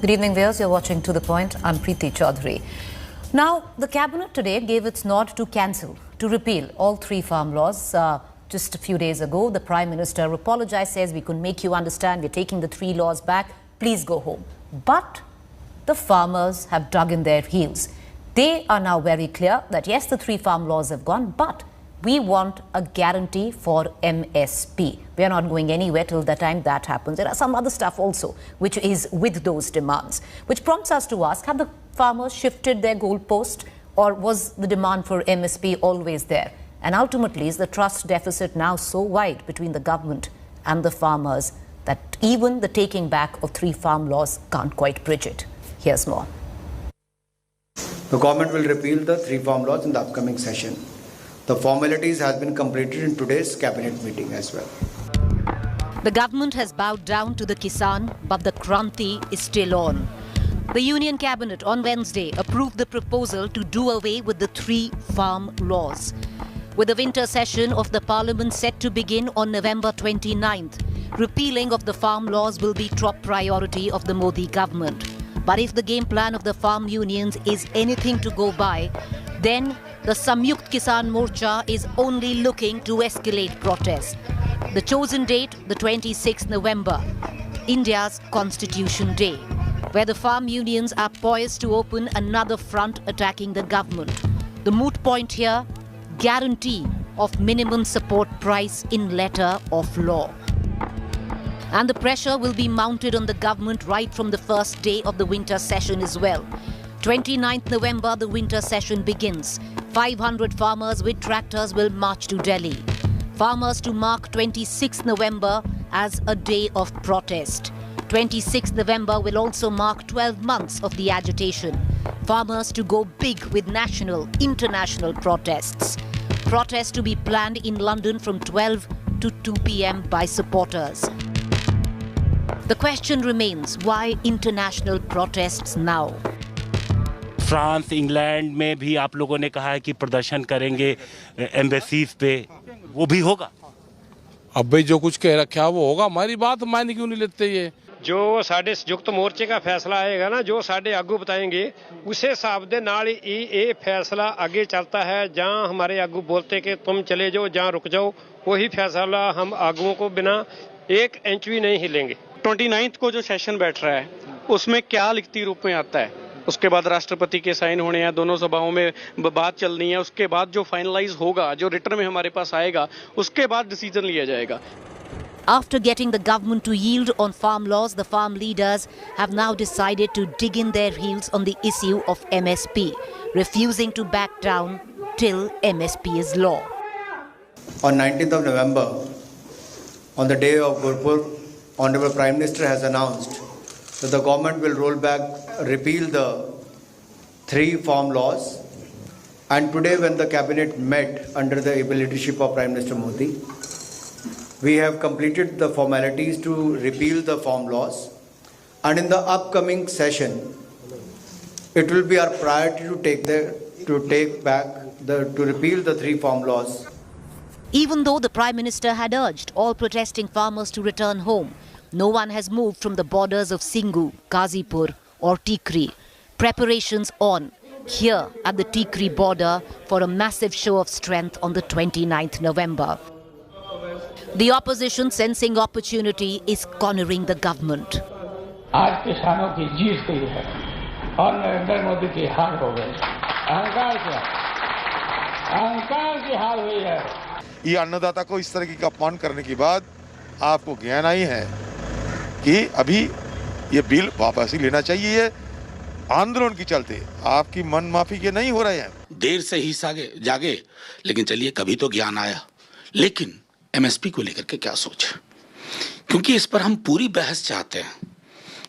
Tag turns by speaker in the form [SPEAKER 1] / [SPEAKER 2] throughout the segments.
[SPEAKER 1] Good evening, viewers. You're watching To The Point. I'm Preeti Chaudhary. Now, the Cabinet today gave its nod to cancel, to repeal all 3 farm laws. Just a few days ago, the Prime Minister apologized, says we could make you understand, we're taking the 3 laws back, please go home. But the farmers have dug in their heels. They are now very clear that yes, the 3 farm laws have gone, but we want a guarantee for MSP. We are not going anywhere till the time that happens. There are some other stuff also which is with those demands, which prompts us to ask, have the farmers shifted their goalpost, or was the demand for MSP always there? And ultimately, is the trust deficit now so wide between the government and the farmers that even the taking back of 3 farm laws can't quite bridge it? Here's more.
[SPEAKER 2] The government will repeal the 3 farm laws in the upcoming session. The formalities has been completed in today's cabinet meeting as well.
[SPEAKER 1] The government has bowed down to the Kisan, but the Kranti is still on. The Union Cabinet on Wednesday approved the proposal to do away with the 3 farm laws. With the winter session of the Parliament set to begin on November 29th, repealing of the farm laws will be top priority of the Modi government. But if the game plan of the farm unions is anything to go by, then the Samyukt Kisan Morcha is only looking to escalate protests. The chosen date, the 26th November, India's Constitution Day, where the farm unions are poised to open another front attacking the government. The moot point here, guarantee of minimum support price in letter of law. And the pressure will be mounted on the government right from the first day of the winter session as well. 29th November, the winter session begins. 500 farmers with tractors will march to Delhi. Farmers to mark 26th November as a day of protest. 26th November will also mark 12 months of the agitation. Farmers to go big with national, international protests. Protests to be planned in London from 12 to 2 p.m. by supporters. The question remains, why international protests now?
[SPEAKER 3] France, England में भी आप लोगों ने कहा है कि प्रदर्शन करेंगे एम्बेसीज पे, वो भी होगा।
[SPEAKER 4] अब भाई जो कुछ कह रखा है वो होगा, हमारी बात मायने क्यों नहीं लेते ये?
[SPEAKER 5] जो साडे संयुक्त मोर्चे का फैसला आएगा ना, जो साडे आगू बताएंगे, उसे हिसाब दे नाल ये फैसला आगे चलता है। जहां हमारे आगू बोलते कि तुम चले जाओ, जहां रुक जाओ, वही फैसला हम आगुओं को बिना 1 इंच भी नहीं हिलेंगे।
[SPEAKER 6] 29 को जो सेशन बैठ रहा है, उसमें क्या लिखती रूप में आता है? उसके बाद राष्ट्रपति के साइन होने हैं, दोनों सभाओं में बात चलनी है, उसके बाद जो फाइनलाइज होगा, जो रिटर्न में हमारे पास आएगा, उसके बाद डिसीजन लिया जाएगा।
[SPEAKER 1] After getting the government to yield on farm laws, the farm leaders have now decided to dig in their heels on the issue of MSP, refusing to back down till MSP is law.
[SPEAKER 2] On 19th of November, on the day of Gurpurab, Honorable Prime Minister has announced that the government will repeal the 3 farm laws. And today when the cabinet met under the able leadership of Prime Minister Modi, we have completed the formalities to repeal the farm laws. And in the upcoming session, it will be our priority to repeal the 3 farm laws.
[SPEAKER 1] Even though the Prime Minister had urged all protesting farmers to return home, no one has moved from the borders of Singhu, Ghazipur or Tikri. Preparations on here at the Tikri border for a massive show of strength on the 29th November. The opposition, sensing opportunity, is cornering the government.
[SPEAKER 7] आज किसानों की जीत हुई है और नरेंद्र मोदी की हार हो गई। अहंकार की हार हुई है।
[SPEAKER 8] ये अन्नदाता को इस तरह की अपमान करने के बाद आपको ज्ञान आई है कि अभी ये बिल वापस ही लेना चाहिए। ये आंदोलन के चलते आपकी मन माफी के नहीं हो रहे हैं।
[SPEAKER 9] देर से ही जागे, लेकिन चलिए कभी तो ज्ञान आया। लेकिन एमएसपी को लेकर के क्या सोच है? क्योंकि इस पर हम पूरी बहस चाहते हैं।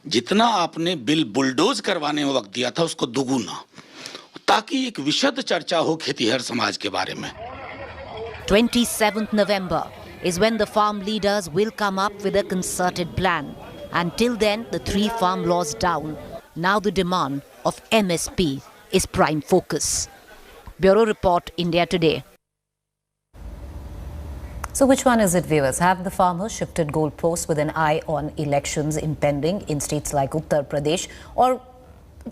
[SPEAKER 9] जितना आपने बिल बुलडोज करवाने में वक्त दिया था, उसको दुगुना, ताकि एक विशद चर्चा हो खेतीहर समाज के बारे में।
[SPEAKER 1] 27th November is when the farm leaders will come up with a concerted plan. Until then, the 3 farm laws down. Now the demand of MSP is prime focus. Bureau Report, India Today. So which one is it, viewers? Have the farmers shifted goalposts with an eye on elections impending in states like Uttar Pradesh, or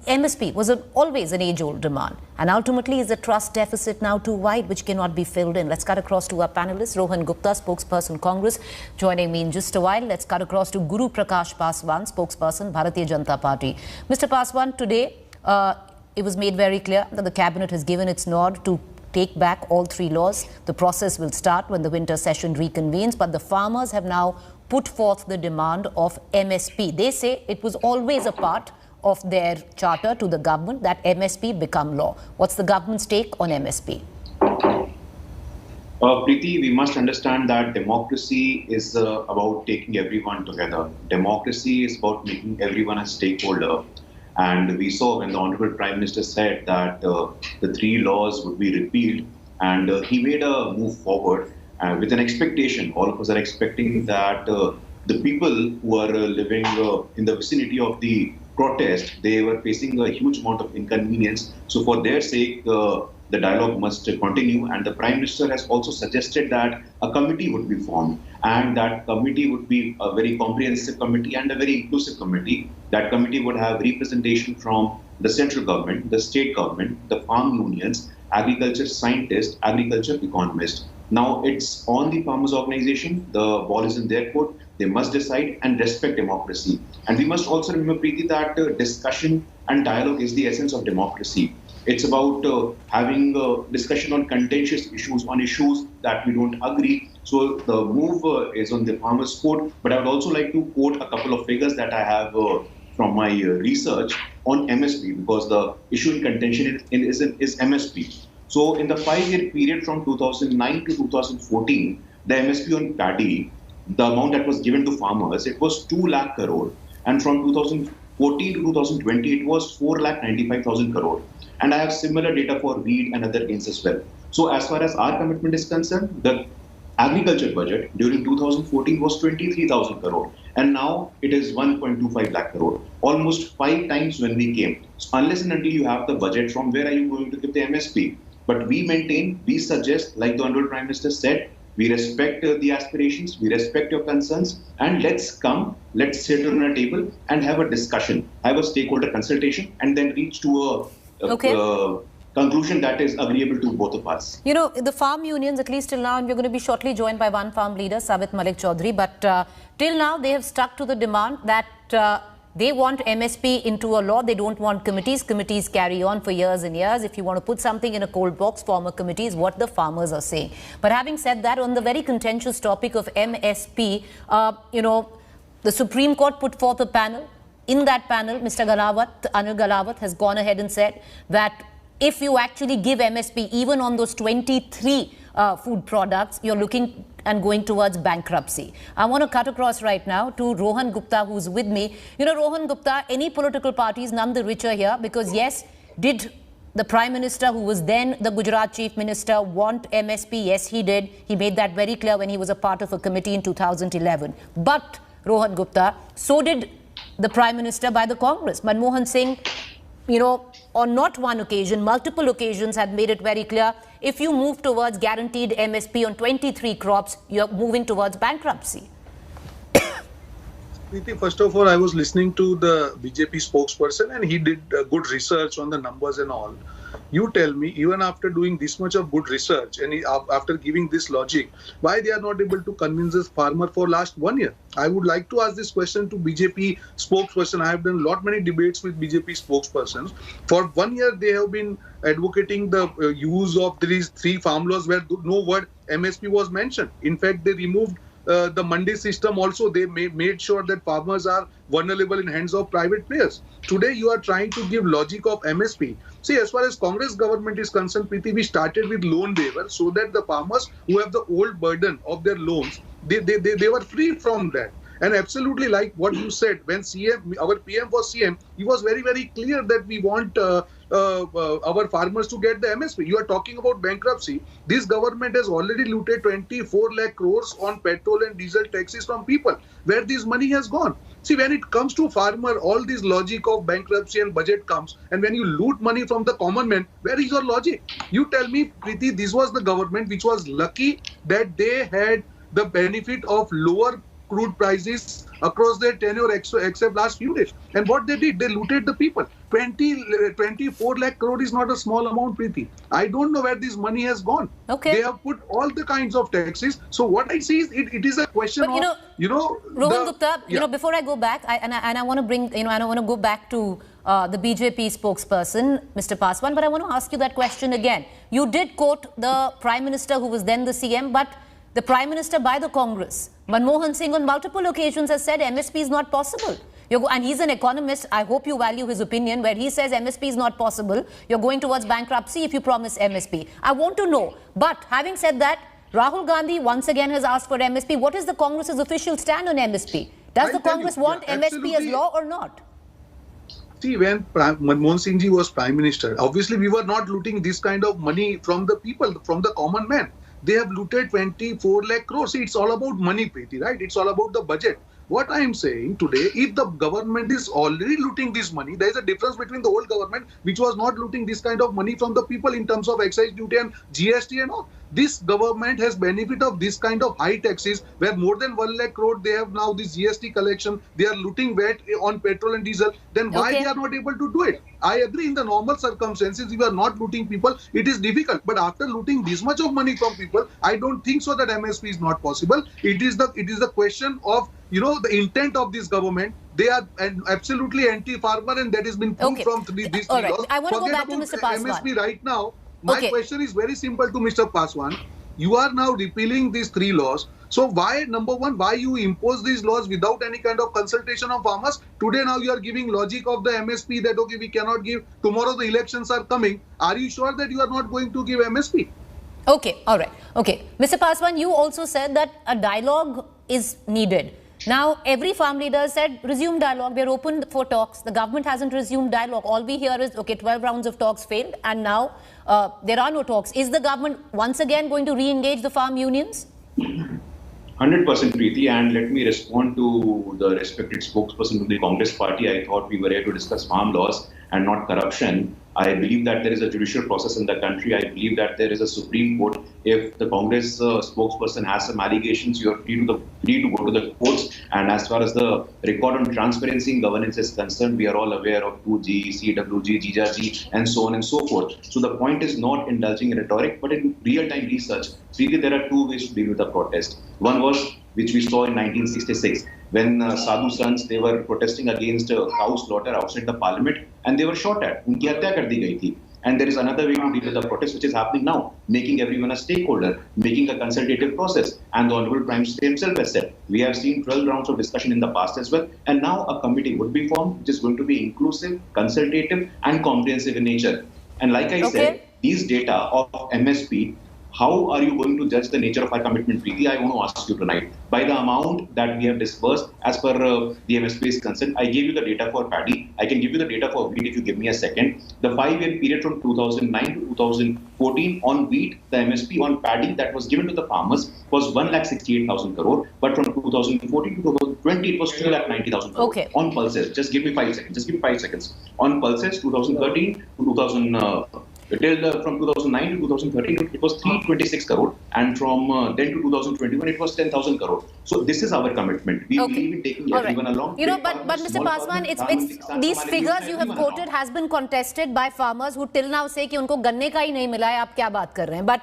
[SPEAKER 1] MSP was always an age-old demand, and ultimately is the trust deficit now too wide, which cannot be filled in? Let's cut across to our panelists. Rohan Gupta, spokesperson Congress, joining me in just a while. Let's cut across to Guru Prakash Paswan, spokesperson Bharatiya Janata Party. Mr. Paswan, today it was made very clear that the cabinet has given its nod to take back all three laws. The process will start when the winter session reconvenes, but the farmers have now put forth the demand of MSP. They say it was always a part of their charter to the government that MSP become law. What's the government's take on MSP?
[SPEAKER 10] Preeti, we must understand that democracy is about taking everyone together. Democracy is about making everyone a stakeholder. And we saw when the Honorable Prime Minister said that the three laws would be repealed, and he made a move forward with an expectation. All of us are expecting that the people who are living in the vicinity of the protest, they were facing a huge amount of inconvenience. So for their sake, the dialogue must continue. And the Prime Minister has also suggested that a committee would be formed. And that committee would be a very comprehensive committee and a very inclusive committee. That committee would have representation from the central government, the state government, the farm unions, agriculture scientists, agriculture economists. Now it's on the farmers' organization. The ball is in their court. They must decide and respect democracy. And we must also remember, Preeti, that discussion and dialogue is the essence of democracy. It's about having a discussion on contentious issues, on issues that we don't agree. So the move is on the farmers' court. But I would also like to quote a couple of figures that I have from my research on MSP, because the issue in contention is MSP. So in the 5-year period from 2009 to 2014, the MSP on paddy, the amount that was given to farmers, it was 2 lakh crore. And from 2014 to 2020, it was 4,95,000 crore. And I have similar data for wheat and other gains as well. So as far as our commitment is concerned, the agriculture budget during 2014 was 23,000 crore. And now it is 1.25 lakh crore, almost 5 times when we came. So unless and until you have the budget, from where are you going to give the MSP? But we maintain, we suggest, like the Honorable Prime Minister said, we respect the aspirations, we respect your concerns, and let's sit on a table and have a discussion, have a stakeholder consultation, and then reach to a conclusion that is agreeable to both of us.
[SPEAKER 1] You know, the farm unions, at least till now, and we're going to be shortly joined by one farm leader, Sabit Malik Chaudhary, but till now they have stuck to the demand that they want MSP into a law. They don't want committees. Committees carry on for years and years. If you want to put something in a cold box, form a committee is what the farmers are saying. But having said that, on the very contentious topic of MSP, you know, the Supreme Court put forth a panel. In that panel, Mr. Anurag Thakur has gone ahead and said that if you actually give MSP even on those 23 food products, you're looking and going towards bankruptcy. I want to cut across right now to Rohan Gupta, who's with me. You know, Rohan Gupta, any political party is none the richer here because, yes, did the Prime Minister, who was then the Gujarat Chief Minister, want MSP? Yes, he did. He made that very clear when he was a part of a committee in 2011. But, Rohan Gupta, so did the Prime Minister by the Congress. Manmohan Singh, you know, on not one occasion, multiple occasions had made it very clear, if you move towards guaranteed MSP on 23 crops, you're moving towards bankruptcy.
[SPEAKER 11] Preeti, first of all, I was listening to the BJP spokesperson and he did good research on the numbers and all. You tell me, even after doing this much of good research and after giving this logic, why they are not able to convince this farmer for last 1 year? I would like to ask this question to BJP spokesperson. I have done many debates with BJP spokespersons. For 1 year, they have been advocating the use of these 3 farm laws where no word MSP was mentioned. In fact, they removed the mandi system also. They made sure that farmers are vulnerable in hands of private players. Today, you are trying to give logic of MSP. See, as far as Congress government is concerned, Preeti, we started with loan waiver so that the farmers who have the old burden of their loans, they were free from that. And absolutely like what you said, when CM, our PM was CM, he was very, very clear that we want our farmers to get the MSP. You are talking about bankruptcy. This government has already looted 24 lakh crores on petrol and diesel taxes from people. Where this money has gone? See, when it comes to farmer, all this logic of bankruptcy and budget comes, and when you loot money from the common man, where is your logic? You tell me, Preeti, this was the government which was lucky that they had the benefit of lower crude prices across their tenure except last few days. And what they did, they looted the people. 24 lakh crore is not a small amount, Preeti. I don't know where this money has gone.
[SPEAKER 1] Okay.
[SPEAKER 11] They have put all the kinds of taxes. So what I see is it is a question
[SPEAKER 1] but,
[SPEAKER 11] of,
[SPEAKER 1] Rohan Gupta, before I go back, I want to bring, I want to go back to the BJP spokesperson, Mr. Paswan, but I want to ask you that question again. You did quote the Prime Minister who was then the CM, but the Prime Minister by the Congress, Manmohan Singh, on multiple occasions has said MSP is not possible. And he's an economist. I hope you value his opinion, where he says MSP is not possible. You're going towards bankruptcy if you promise MSP. I want to know. But having said that, Rahul Gandhi once again has asked for MSP. What is the Congress's official stand on MSP? Does the Congress want MSP as law or not?
[SPEAKER 11] See, when Manmohan Singh ji was Prime Minister, obviously we were not looting this kind of money from the people, from the common man. They have looted 24 lakh crores. See, it's all about money, Preeti, right? It's all about the budget. What I am saying today, if the government is already looting this money, there is a difference between the old government, which was not looting this kind of money from the people in terms of excise duty and GST and all. This government has benefit of this kind of high taxes, where more than 1 lakh crore they have now this GST collection. They are looting VAT on petrol and diesel. Then why they are not able to do it? I agree, in the normal circumstances, if you are not looting people, it is difficult. But after looting this much of money from people, I don't think so that MSP is not possible. It is the question of, the intent of this government. They are absolutely anti-farmer, and that has been proved from these three laws.
[SPEAKER 1] I want to go back to Mr. Paswan.
[SPEAKER 11] MSP right now. My question is very simple to Mr. Paswan. You are now repealing these three laws. So why, number one, why you impose these laws without any kind of consultation of farmers? Today now you are giving logic of the MSP that, okay, we cannot give. Tomorrow the elections are coming. Are you sure that you are not going to give MSP?
[SPEAKER 1] Okay, all right. Okay. Mr. Paswan, you also said that a dialogue is needed. Now, every farm leader said, resume dialogue. We are open for talks. The government hasn't resumed dialogue. All we hear is, okay, 12 rounds of talks failed, and now there are no talks. Is the government once again going to re-engage the farm unions?
[SPEAKER 10] 100%, Preeti, and let me respond to the respected spokesperson of the Congress party. I thought we were here to discuss farm laws and not corruption. I believe that there is a judicial process in the country. I believe that there is a Supreme Court. If the Congress spokesperson has some allegations, you are free to go to the courts. And as far as the record on transparency and governance is concerned, we are all aware of 2G, CWG, GJG, and so on and so forth. So the point is not indulging in rhetoric, but in real-time research. Really, there are two ways to deal with the protest. One was, which we saw in 1966, when Sadhu Sons, they were protesting against cow slaughter outside the parliament, and they were shot at. Unki hatya kar di gayi thi. And there is another way to deal with the protest, which is happening now, making everyone a stakeholder, making a consultative process. And the Honorable Prime Minister himself has said, we have seen 12 rounds of discussion in the past as well. And now a committee would be formed, which is going to be inclusive, consultative, and comprehensive in nature. And like I said, these data of MSP, how are you going to judge the nature of our commitment, Preeti? I want to ask you tonight. By the amount that we have disbursed as per the MSP is concerned, I gave you the data for paddy. I can give you the data for wheat if you give me a second. The 5-year period from 2009 to 2014 on wheat, the MSP on paddy that was given to the farmers was 1,68,000 crore. But from 2014 to 2020, it was 2,90,000 crore.
[SPEAKER 1] Okay.
[SPEAKER 10] On pulses, just give me 5 seconds. On pulses, 2013 to 2000. From 2009 to 2013, it was 326 crore, and from then to 2021, it was 10,000 crore. So this is our commitment. We believe in taking everyone along.
[SPEAKER 1] But Mr. Paswan, it's these figures you have quoted has been contested by farmers who till now say कि उनको गन्ने का ही नहीं मिला है. आप क्या बात कर रहे हैं? But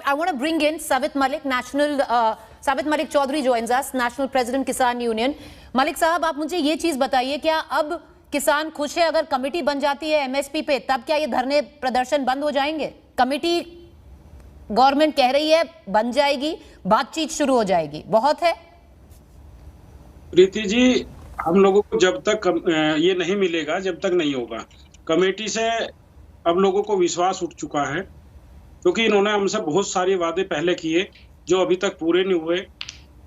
[SPEAKER 1] I want to bring in Savit Malik, Savit Malik Chaudhary joins us, National President Kisan Union. Malik साहब, आप मुझे ये चीज बताइए, क्या अब किसान खुश है अगर कमेटी बन जाती है एमएसपी पे, तब क्या ये धरने प्रदर्शन बंद हो जाएंगे? कमेटी गवर्नमेंट कह रही है बन जाएगी, बातचीत शुरू हो जाएगी, बहुत है?
[SPEAKER 12] प्रीति जी, हम लोगों को जब तक ये नहीं मिलेगा, जब तक नहीं होगा। कमेटी से अब लोगों को विश्वास उठ चुका है, क्योंकि इन्होंने हमसे बहुत सारे वादे पहले किए जो अभी तक पूरे नहीं हुए।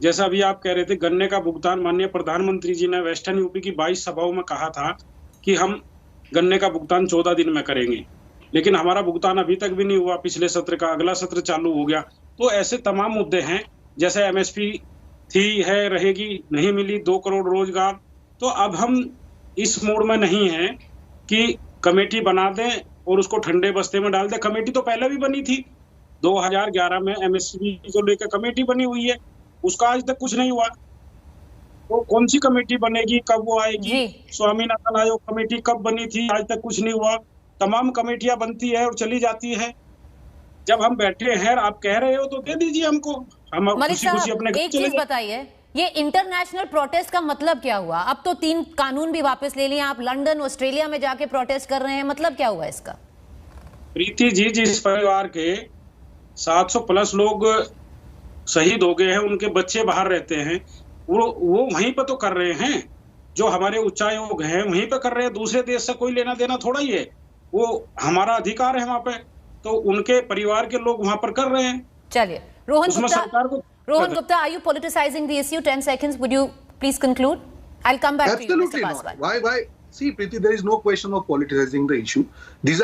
[SPEAKER 12] जैसा अभी आप कह रहे थे, गन्ने का भुगतान माननीय प्रधानमंत्री जी ने वेस्टर्न यूपी की 22 सभाओं में कहा था कि हम गन्ने का भुगतान 14 दिन में करेंगे, लेकिन हमारा भुगतान अभी तक भी नहीं हुआ। पिछले सत्र का अगला सत्र चालू हो गया। तो ऐसे तमाम मुद्दे हैं, जैसे MSP थी, है, रहेगी, नहीं मिली, 2 करोड़ रोजगार। तो अब हम इस मोड में नहीं है कि कमेटी बना दें और उसको ठंडे बस्ते में डाल दें। कमेटी तो पहले भी बनी थी, 2011 में MSP को लेकर कमेटी बनी हुई है, उसका आज तक कुछ नहीं हुआ। तो कौन सी कमेटी बनेगी, कब वो आएगी? स्वामीनाथन आयोग कमेटी कब बनी थी, आज तक कुछ नहीं हुआ। तमाम कमेटियां बनती है और चली जाती है। जब हम बैठे हैं, आप कह रहे हो तो दे दीजिए हमको, हम खुशी खुशी अपने घर
[SPEAKER 1] एक
[SPEAKER 12] चले
[SPEAKER 1] चीज
[SPEAKER 12] जाएं।
[SPEAKER 1] बताइए, ये इंटरनेशनल प्रोटेस्ट का मतलब क्या हुआ? अब तो 3 कानून भी वापस ले लिए, आप लंदन, ऑस्ट्रेलिया में जाके प्रोटेस्ट कर रहे हैं, मतलब क्या हुआ इसका?
[SPEAKER 12] प्रीति जी, जिस परिवार के 700 प्लस लोग शहीद हो गए हैं, उनके बच्चे बाहर रहते हैं, वो वहीं पर तो कर रहे हैं। जो हमारे उच्चायोग हैं वहीं पर कर रहे हैं, दूसरे देश से कोई लेना देना थोड़ा ही है। वो हमारा अधिकार है वहां पे, तो उनके परिवार के लोग वहां पर कर रहे हैं।
[SPEAKER 1] चलिए, Rohan Gupta, are you politicizing the issue? 10 seconds, would you please conclude? I'll come back to you, Mr. Paswan.
[SPEAKER 11] Why? See, Preeti, there is no question of politicizing the issue. This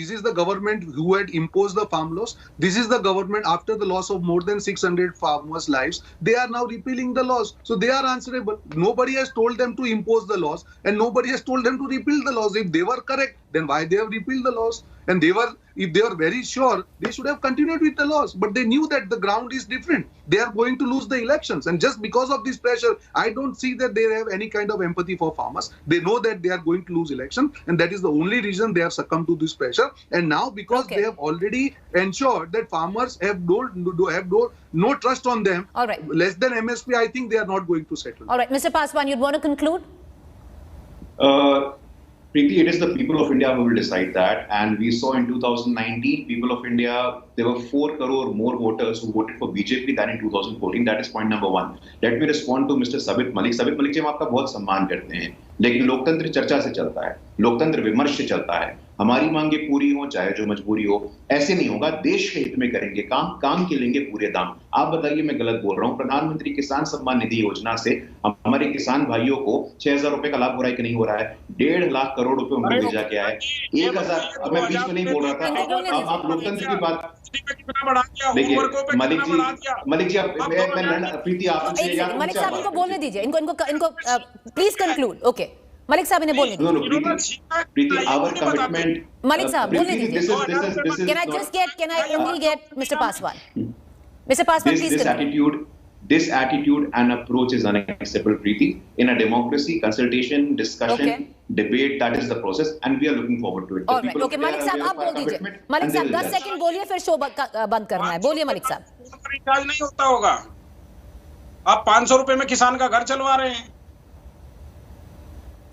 [SPEAKER 11] is the government who had imposed the farm laws. This is the government, after the loss of more than 600 farmers' lives, they are now repealing the laws. So they are answerable. Nobody has told them to impose the laws, and nobody has told them to repeal the laws. If they were correct, then why they have repealed the laws? And if they were very sure, they should have continued with the laws. But they knew that the ground is different. They are going to lose the elections. And just because of this pressure, I don't see that they have any kind of empathy for farmers. They know that they are going to lose election. And that is the only reason they have succumbed to this pressure. And now, because they have already ensured that farmers have no trust on them,
[SPEAKER 1] all right,
[SPEAKER 11] less than MSP, I think they are not going to settle.
[SPEAKER 1] All right, Mr. Paswan, you'd want to conclude?
[SPEAKER 10] Preeti, it is the people of India who will decide that. And we saw in 2019, people of India, there were 4 crore more voters who voted for BJP than in 2014. That is point number 1. Let me respond to Mr. Sabit Malik. Sabit Malik जी, हम आपका बहुत सम्मान करते हैं, लेकिन लोकतंत्र चर्चा से चलता है, लोकतंत्र विमर्श से चलता है। हमारी मांगे पूरी हो, चाहे जो मजबूरी हो, ऐसे नहीं होगा। देश के हित में करेंगे काम के लेंगे पूरे दाम। आप बताइए मैं गलत बोल रहा हूँ? प्रधानमंत्री किसान सम्मान निधि योजना से हमारे किसान भाइयों को 6,000 रुपए का लाभ हो रहा है कि नहीं हो रहा है? 1.5 लाख करोड़ रुपए उनको भेजा गया है। 1,000, अब मैं बीच में नहीं बोल रहा था, अब आप लोकतंत्र की बात देखिए। मलिक जी, प्रीति आप
[SPEAKER 1] मलिक साहब इनको बोलने दीजिए, इनको प्लीज कंक्लूड। ओके, मलिक साहब इन्हें बोलने दीजिए।
[SPEAKER 10] प्रीति, आवर कमिटमेंट,
[SPEAKER 1] मलिक साहब बोलने दीजिए। Can I only get Mr. Paswan? Mr. Paswan, please conclude.
[SPEAKER 10] This attitude and approach is unacceptable, Preeti. In a democracy, consultation, discussion, debate, that is the process, and we are looking forward to it.
[SPEAKER 1] All right, okay, Malik साहब आप बोल दीजिए। मलिक साहब 10 second बोलिए, फिर show बंद करना है। बोलिए मलिक साहब।
[SPEAKER 12] रिचार्ज नहीं होता होगा, आप 500 रुपए में किसान का घर चलवा रहे हैं।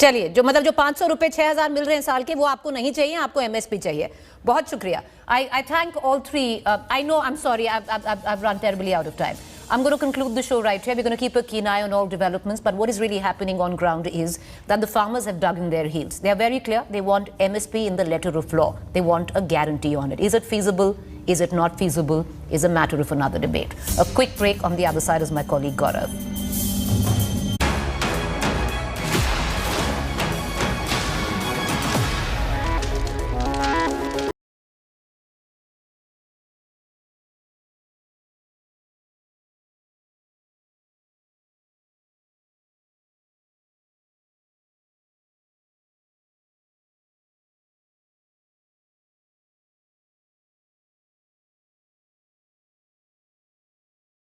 [SPEAKER 1] चलिए, जो 500 रुपए 6,000 मिल रहे हैं साल के, वो आपको नहीं चाहिए, आपको MSP चाहिए। बहुत शुक्रिया। I thank all three. I know, I'm sorry, I've run terribly out of time. I'm going to conclude the show right here. We're going to keep a keen eye on all developments, but what is really happening on ground is that the farmers have dug in their heels. They are very clear. They want MSP in the letter of law. They want a guarantee on it. Is it feasible? Is it not feasible? Is a matter of another debate. A quick break. On the other side is my colleague Gaurav.